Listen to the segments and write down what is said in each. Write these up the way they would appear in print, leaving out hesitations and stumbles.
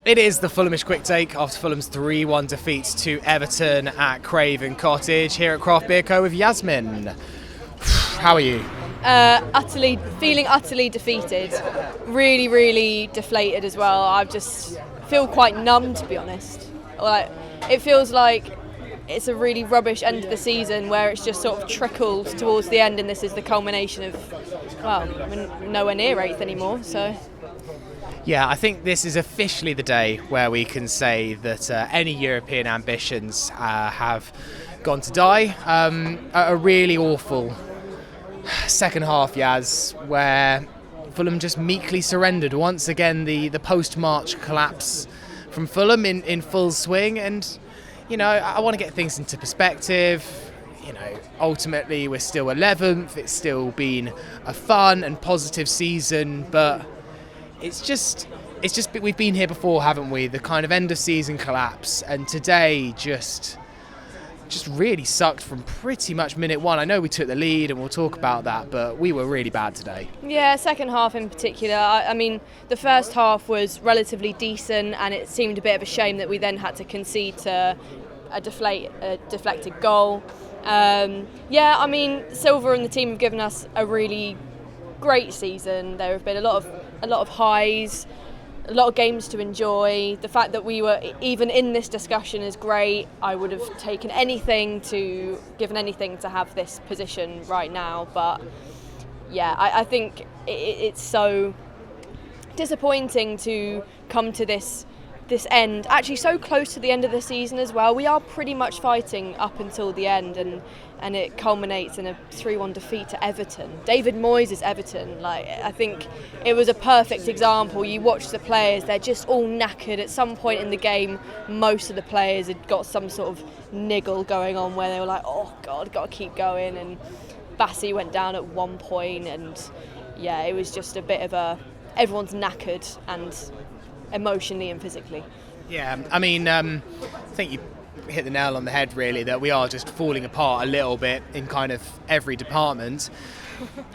It is the Fulhamish quick take after Fulham's 3-1 defeat to Everton at Craven Cottage here at Craft Beer Co with Yasmin. How are you? Feeling utterly defeated. Really, really deflated as well. I just feel quite numb, to be honest. Like, it feels like it's a really rubbish end of the season where it's just sort of trickled towards the end, and this is the culmination of, well, we're nowhere near 8th anymore, so... Yeah, I think this is officially the day where we can say that any European ambitions have gone to die. A really awful second half, Yaz, where Fulham just meekly surrendered. Once again, the post-March collapse from Fulham in full swing. And, you know, I want to get things into perspective. You know, ultimately, we're still 11th. It's still been a fun and positive season, but... It's just we've been here before, haven't we? The kind of end of season collapse, and today just really sucked from pretty much minute one. I know we took the lead, and we'll talk about that, but we were really bad today. Yeah, second half in particular. I mean, the first half was relatively decent, and it seemed a bit of a shame that we then had to concede to a deflected goal. Yeah, I mean, Silva and the team have given us a really great season. There have been a lot of highs, a lot of games to enjoy. The fact that we were even in this discussion is great. I would have given anything to have this position right now. But yeah, I think it's so disappointing to come to this end, actually so close to the end of the season as well. We are pretty much fighting up until the end, and it culminates in a 3-1 defeat to Everton. David Moyes' Everton. Like, I think it was a perfect example. You watch the players, they're just all knackered. At some point in the game, most of the players had got some sort of niggle going on where they were like, oh God, got to keep going. And Bassi went down at one point, and yeah, it was just a bit of everyone's knackered, and emotionally and physically. Yeah, I mean, I think you hit the nail on the head, really, that we are just falling apart a little bit in kind of every department.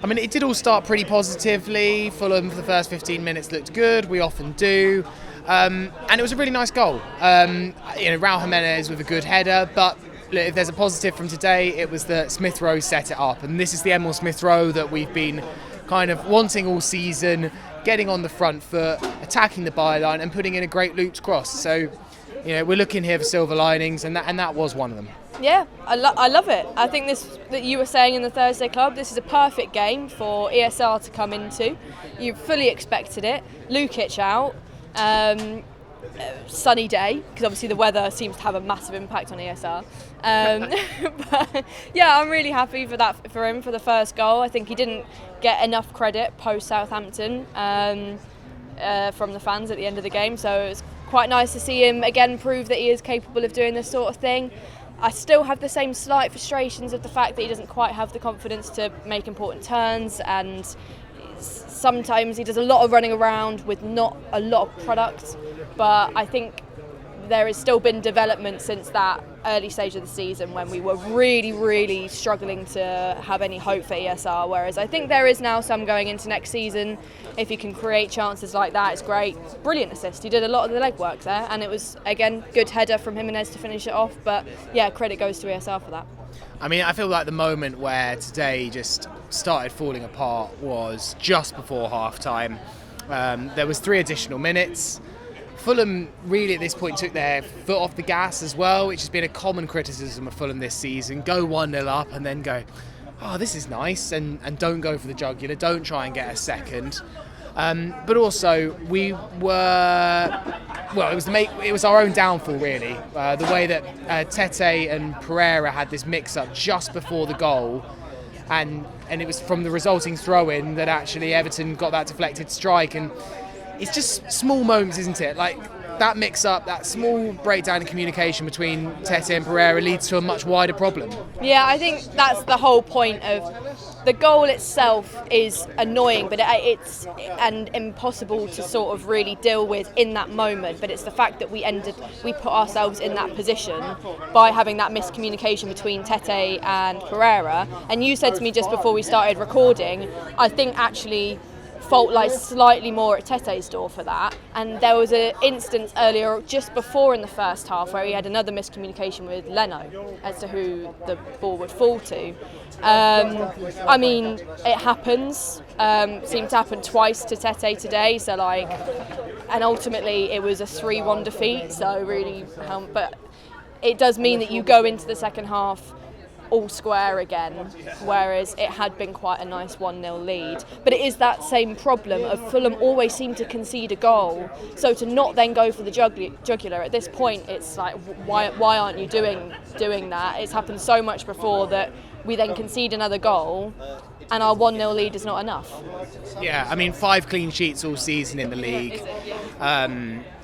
I mean, it did all start pretty positively. Fulham for the first 15 minutes looked good. We often do. And it was a really nice goal. Raul Jimenez with a good header, but look, if there's a positive from today, it was that Smith Rowe set it up. And this is the Emil Smith Rowe that we've been kind of wanting all season, getting on the front foot, attacking the byline and putting in a great looped cross. So, you know, we're looking here for silver linings, and that was one of them. Yeah, I love it. I think this, that you were saying in the Thursday Club, this is a perfect game for ESR to come into. You fully expected it. Lukic out. Sunny day, because obviously the weather seems to have a massive impact on ESR. But yeah, I'm really happy for him for the first goal. I think he didn't get enough credit post Southampton from the fans at the end of the game, so it was quite nice to see him again prove that he is capable of doing this sort of thing. I still have the same slight frustrations of the fact that he doesn't quite have the confidence to make important turns, and sometimes he does a lot of running around with not a lot of product. But I think there has still been development since that early stage of the season when we were really, really struggling to have any hope for ESR, whereas I think there is now some going into next season. If he can create chances like that, it's great. Brilliant assist. He did a lot of the legwork there, and it was, again, good header from Jimenez to finish it off. But yeah, credit goes to ESR for that. I mean, I feel like the moment where today just started falling apart was just before half-time. There was 3 additional minutes. Fulham really at this point took their foot off the gas as well, which has been a common criticism of Fulham this season. Go 1-0 up and then go, oh, this is nice, and don't go for the jugular, don't try and get a second. But also, we were, well, it was our own downfall, really. The way that Tete and Pereira had this mix-up just before the goal, and it was from the resulting throw-in that actually Everton got that deflected strike. And it's just small moments, isn't it? Like, that mix-up, that small breakdown in communication between Tete and Pereira leads to a much wider problem. Yeah, I think that's the whole point of the goal itself is annoying, but it's impossible to sort of really deal with in that moment. But it's the fact that we put ourselves in that position by having that miscommunication between Tete and Pereira. And you said to me just before we started recording, I think actually fault lies slightly more at Tete's door for that. And there was an instance earlier, just before in the first half, where he had another miscommunication with Leno as to who the ball would fall to. I mean, it happens. Seemed to happen twice to Tete today. So and ultimately it was a 3-1 defeat. So really, but it does mean that you go into the second half all square again, whereas it had been quite a nice 1-0 lead. But it is that same problem of Fulham always seem to concede a goal, so to not then go for the jugular at this point, it's like, why aren't you doing that? It's happened so much before that we then concede another goal and our 1-0 lead is not enough. Yeah, I mean, 5 clean sheets all season in the league.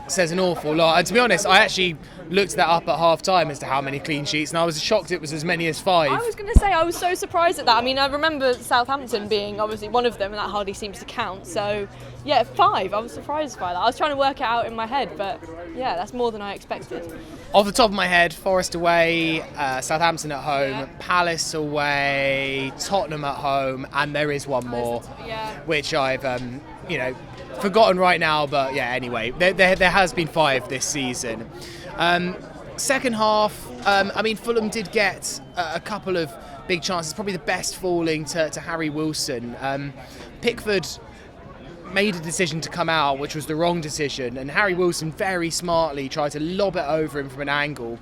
Says an awful lot. And to be honest, I actually looked that up at half time as to how many clean sheets, and I was shocked it was as many as 5. I was going to say, I was so surprised at that. I mean, I remember Southampton being obviously one of them, and that hardly seems to count. So, yeah, 5. I was surprised by that. I was trying to work it out in my head, but yeah, that's more than I expected. Off the top of my head, Forest away, Southampton at home, Palace away, Tottenham at home, and there is one more, which I've, forgotten right now, but yeah, anyway, there has been 5 this season. Second half, Fulham did get a couple of big chances, probably the best falling to Harry Wilson. Pickford made a decision to come out, which was the wrong decision, and Harry Wilson very smartly tried to lob it over him from an angle.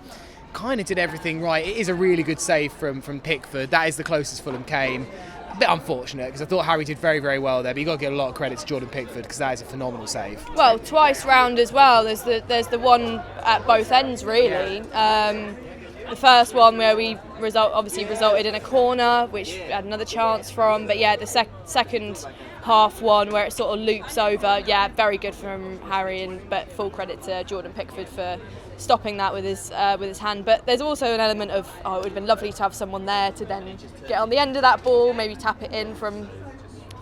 Kind of did everything right. It is a really good save from Pickford. That is the closest Fulham came. A bit unfortunate, because I thought Harry did very, very well there, but you've got to give a lot of credit to Jordan Pickford, because that is a phenomenal save. Well, twice round as well. There's the one at both ends, really. The first one where we resulted in a corner, which we had another chance from, but yeah, the second half one where it sort of loops over, yeah, very good from Harry, but full credit to Jordan Pickford for stopping that with his hand. But there's also an element of, it would have been lovely to have someone there to then get on the end of that ball, maybe tap it in from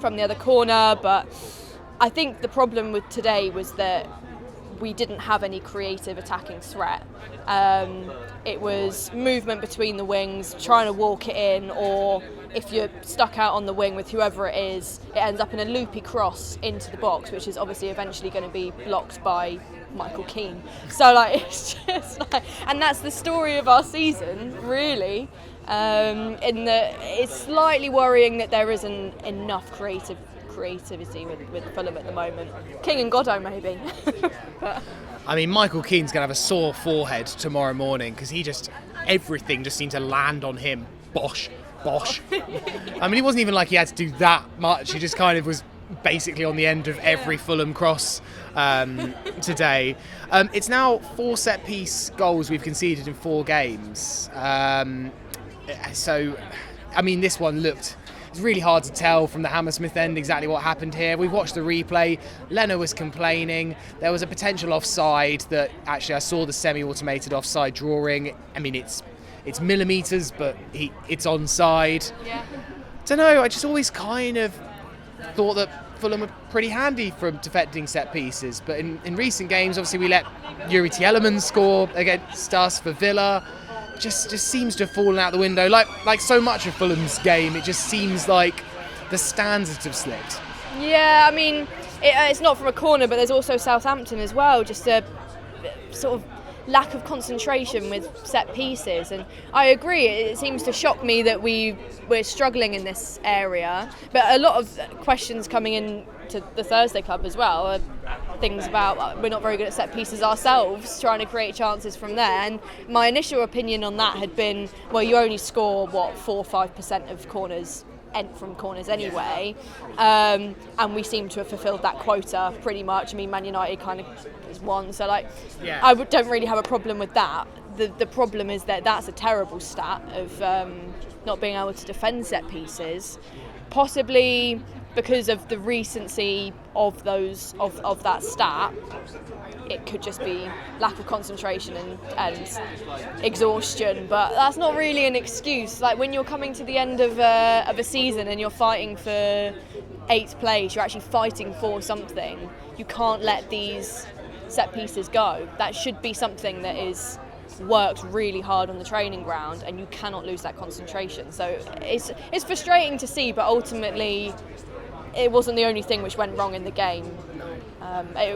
the other corner. But I think the problem with today was that we didn't have any creative attacking threat. It was movement between the wings, trying to walk it in, or if you're stuck out on the wing with whoever it is, it ends up in a loopy cross into the box, which is obviously eventually going to be blocked by Michael Keane. So it's just and that's the story of our season, really. In that it's slightly worrying that there isn't enough creativity with Fulham at the moment. King and Godot maybe. But Michael Keane's going to have a sore forehead tomorrow morning, because everything just seemed to land on him. Bosh. He wasn't even like he had to do that much. He just kind of was basically on the end of every Fulham cross today. It's now 4 set-piece goals we've conceded in 4 games. This one looked... It's really hard to tell from the Hammersmith end exactly what happened here. We've watched the replay. Leno was complaining. There was a potential offside that actually I saw the semi-automated offside drawing. It's millimetres, but it's onside. Yeah. Don't know, I just always kind of thought that Fulham were pretty handy from defending set pieces. But in recent games, obviously we let Yuri Tielemans score against us for Villa. Just seems to have fallen out the window. Like so much of Fulham's game, it just seems like the standards have slipped. Yeah, it's not from a corner, but there's also Southampton as well. Just a sort of lack of concentration with set pieces, and I agree, it seems to shock me that we're struggling in this area. But a lot of questions coming in to the Thursday Club as well are things about we're not very good at set pieces ourselves, trying to create chances from there. And my initial opinion on that had been, well, you only score 4-5% of corners from corners anyway, and we seem to have fulfilled that quota pretty much. Man United kind of is one, so I don't really have a problem with that. The problem is that that's a terrible stat of not being able to defend set pieces, possibly because of the recency of that stat. It could just be lack of concentration and exhaustion, but that's not really an excuse. When you're coming to the end of a season and you're fighting for 8th place, you're actually fighting for something. You can't let these set pieces go. That should be something that is worked really hard on the training ground, and you cannot lose that concentration. So it's frustrating to see, but ultimately it wasn't the only thing which went wrong in the game.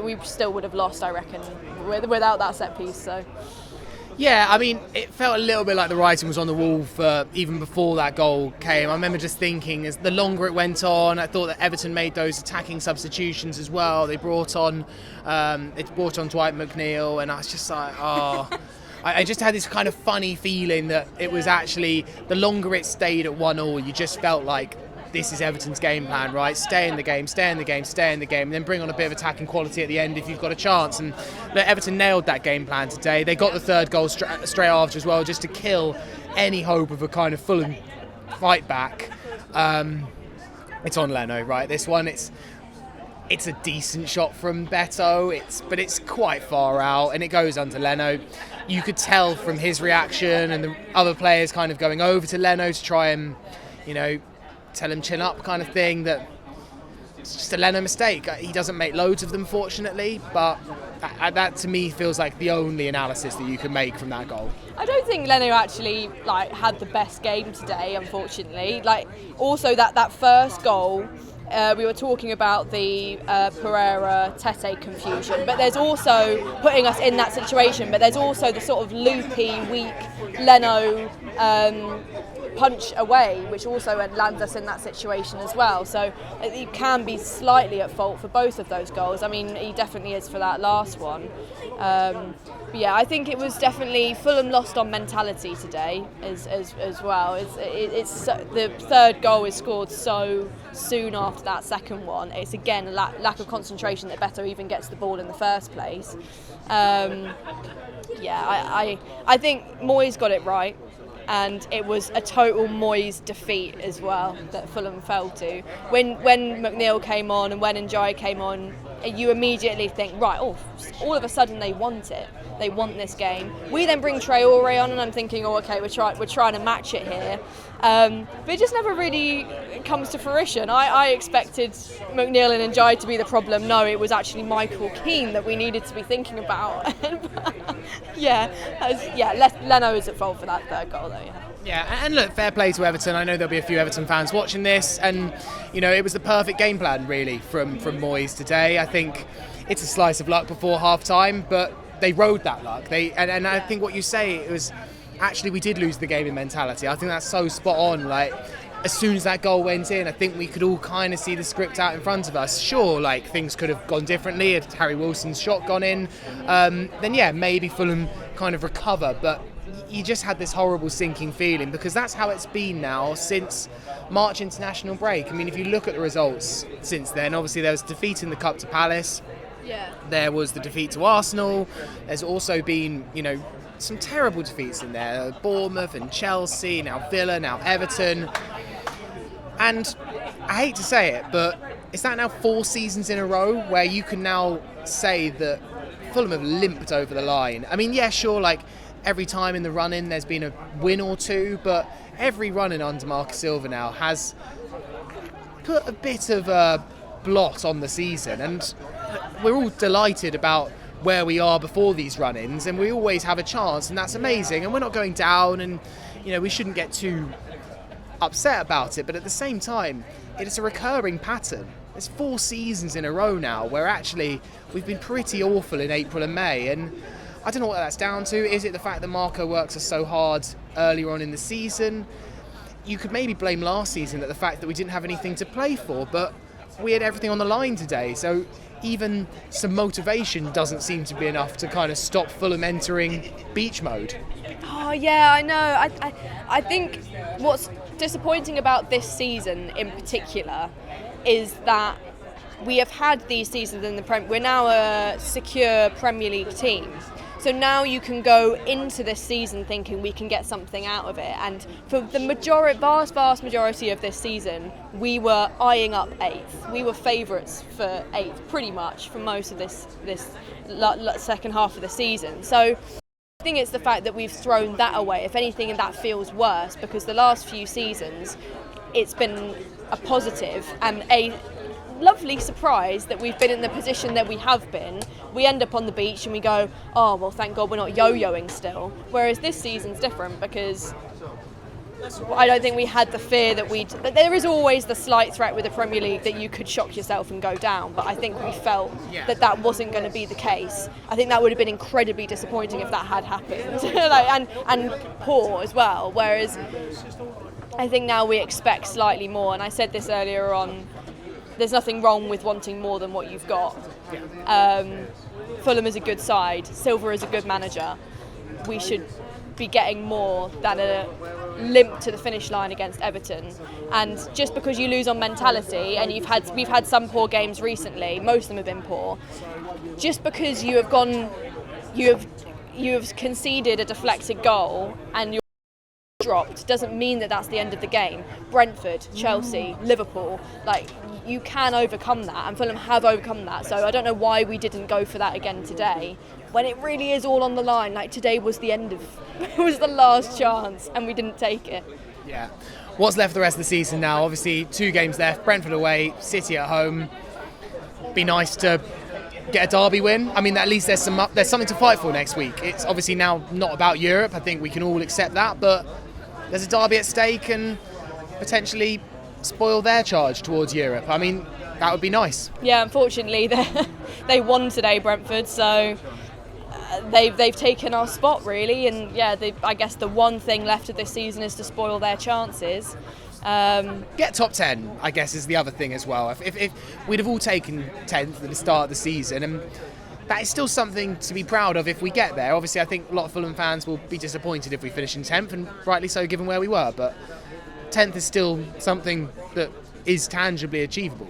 We still would have lost, I reckon, without that set piece. So. Yeah, I mean, it felt a little bit like the writing was on the wall for even before that goal came. I remember just thinking, as the longer it went on, I thought that Everton made those attacking substitutions as well. They brought on Dwight McNeil, and I was just like, oh. I just had this kind of funny feeling that it was actually, the longer it stayed at 1-1, you just felt like this is Everton's game plan, right? Stay in the game, and then bring on a bit of attacking quality at the end if you've got a chance. And look, Everton nailed that game plan today. They got the third goal straight after as well, just to kill any hope of a kind of Fulham fight back. It's on Leno, right? This one, it's a decent shot from Beto, but it's quite far out, and it goes under Leno. You could tell from his reaction and the other players kind of going over to Leno to try and, tell him chin up kind of thing, that it's just a Leno mistake. He doesn't make loads of them, fortunately, but that to me feels like the only analysis that you can make from that goal. I don't think Leno actually had the best game today, unfortunately. Also that first goal, we were talking about the Pereira-Tete confusion, but there's also putting us in that situation, but there's also the sort of loopy, weak Leno punch away, which also lands us in that situation as well. So he can be slightly at fault for both of those goals. I mean, he definitely is for that last one. But yeah, I think it was definitely Fulham lost on mentality today as well. It's the third goal is scored so soon after that second one. It's again a lack of concentration that Beto even gets the ball in the first place. I think Moyes got it right. And it was a total Moyes defeat as well that Fulham fell to. When McNeil came on and when Njai came on, you immediately think, right, all of a sudden they want it. They want this game. We then bring Traore on, and I'm thinking, okay, we're trying to match it here. But it just never really comes to fruition. I expected McNeil and Njai to be the problem. No, it was actually Michael Keane that we needed to be thinking about. Leno is at fault for that third goal, though. Yeah, and look, fair play to Everton. I know there'll be a few Everton fans watching this, and it was the perfect game plan really from Moyes today. I think it's a slice of luck before half time, but they rode that luck. And I think what you say, it was actually we did lose the game in mentality. I think that's so spot on. As soon as that goal went in, I think we could all kind of see the script out in front of us. Sure, things could have gone differently had Harry Wilson's shot gone in. Then yeah, maybe Fulham kind of recover, but you just had this horrible sinking feeling, because that's how it's been now since March international break. I mean, if you look at the results since then, obviously there was defeat in the Cup to Palace. Yeah. There was the defeat to Arsenal. There's also been, some terrible defeats in there. Bournemouth and Chelsea, now Villa, now Everton. And I hate to say it, but is that now 4 seasons in a row where you can now say that Fulham have limped over the line? I mean, yeah, sure, every time in the run-in there's been a win or two, but every run-in under Marcus Silva now has put a bit of a blot on the season, and we're all delighted about where we are before these run-ins, and we always have a chance, and that's amazing, and we're not going down, and we shouldn't get too upset about it, but at the same time it is a recurring pattern. There's 4 seasons in a row now where actually we've been pretty awful in April and May, and I don't know what that's down to. Is it the fact that Marco works us so hard earlier on in the season? You could maybe blame last season at the fact that we didn't have anything to play for, but we had everything on the line today, so even some motivation doesn't seem to be enough to kind of stop Fulham entering beach mode. Oh yeah, I know. I think what's disappointing about this season in particular is that we have had these seasons in the We're now a secure Premier League team. So now you can go into this season thinking we can get something out of it. And for the vast majority of this season, we were eyeing up 8th. We were favourites for 8th, pretty much, for most of this second half of the season. So I think it's the fact that we've thrown that away. If anything, that feels worse, because the last few seasons, it's been a positive and a lovely surprise that we've been in the position that we have been. We end up on the beach and we go, oh well, thank God we're not yo-yoing still. Whereas this season's different, because I don't think we had the fear that there is always the slight threat with the Premier League that you could shock yourself and go down, but I think we felt that wasn't going to be the case. I think that would have been incredibly disappointing if that had happened, and poor as well, whereas I think now we expect slightly more, and I said this earlier on, there's nothing wrong with wanting more than what you've got. Fulham is a good side, Silva is a good manager. We should be getting more than a limp to the finish line against Everton. And just because you lose on mentality, and we've had some poor games recently, most of them have been poor, just because you have conceded a deflected goal and you're dropped doesn't mean that that's the end of the game. Brentford, Chelsea, Liverpool, you can overcome that, and Fulham have overcome that. So I don't know why we didn't go for that again today, when it really is all on the line. Today was it was the last chance, and we didn't take it. Yeah. What's left the rest of the season now? Obviously, 2 games left. Brentford away, City at home. Be nice to get a derby win. I mean, at least there's something to fight for next week. It's obviously now not about Europe. I think we can all accept that, but there's a derby at stake and potentially spoil their charge towards Europe. I mean, that would be nice. Yeah, unfortunately, they won today, Brentford, so they've taken our spot, really. And yeah, I guess the one thing left of this season is to spoil their chances. Get top 10, I guess, is the other thing as well. If we'd have all taken 10th at the start of the season, and that is still something to be proud of if we get there. Obviously, I think a lot of Fulham fans will be disappointed if we finish in 10th, and rightly so given where we were, but 10th is still something that is tangibly achievable.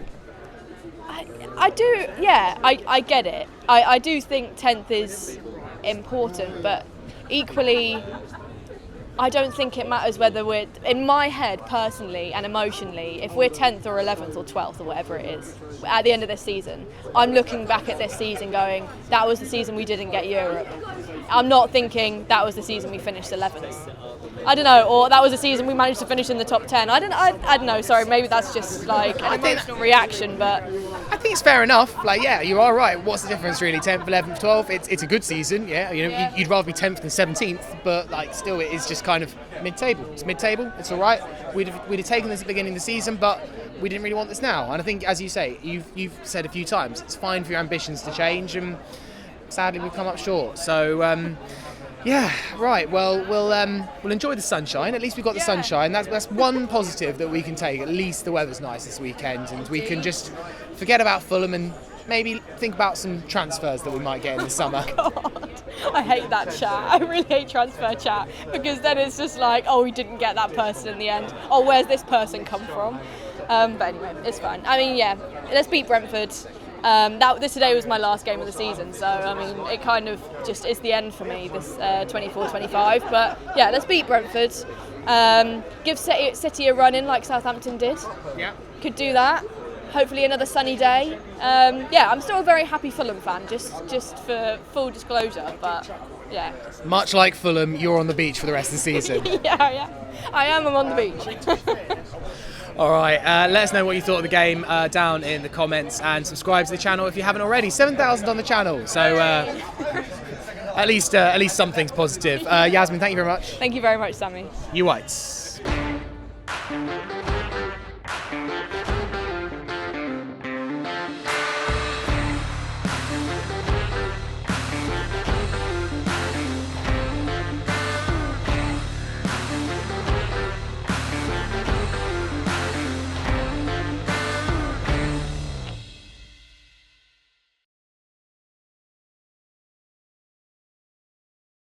I do, yeah, I get it. I do think 10th is important, but equally, I don't think it matters whether we're, in my head personally and emotionally, if we're 10th or 11th or 12th or whatever it is, at the end of this season, I'm looking back at this season going, that was the season we didn't get Europe. I'm not thinking that was the season we finished 11th. I don't know, or that was the season we managed to finish in the top 10. I don't know, sorry, maybe that's just an emotional reaction, but I think it's fair enough. Yeah, you are right. What's the difference really? 10th, 11th, 12th? It's a good season, yeah. You'd rather be 10th than 17th, but still it is just kind of mid-table. It's mid-table, it's all right. We'd have taken this at the beginning of the season, but we didn't really want this now. And I think, as you say, you've said a few times, it's fine for your ambitions to change, and sadly we've come up short. So, yeah, right. Well, we'll enjoy the sunshine. At least we've got the sunshine. That's one positive that we can take. At least the weather's nice this weekend, and we can just forget about Fulham and maybe think about some transfers that we might get in the summer. God, I hate that chat. I really hate transfer chat, because then it's just we didn't get that person in the end. Oh, where's this person come from? But anyway, it's fine. I mean, yeah, let's beat Brentford. This today was my last game of the season, so I mean it kind of just is the end for me, this 24-25, but yeah, let's beat Brentford, give City a run in like Southampton did. Yeah, could do that, hopefully another sunny day. I'm still a very happy Fulham fan, just for full disclosure, but yeah. Much like Fulham, you're on the beach for the rest of the season. yeah, I am, I'm on the beach. All right, let us know what you thought of the game down in the comments, and subscribe to the channel if you haven't already. 7,000 on the channel, so at least something's positive. Yasmin, thank you very much. Thank you very much, Sammy. You whites.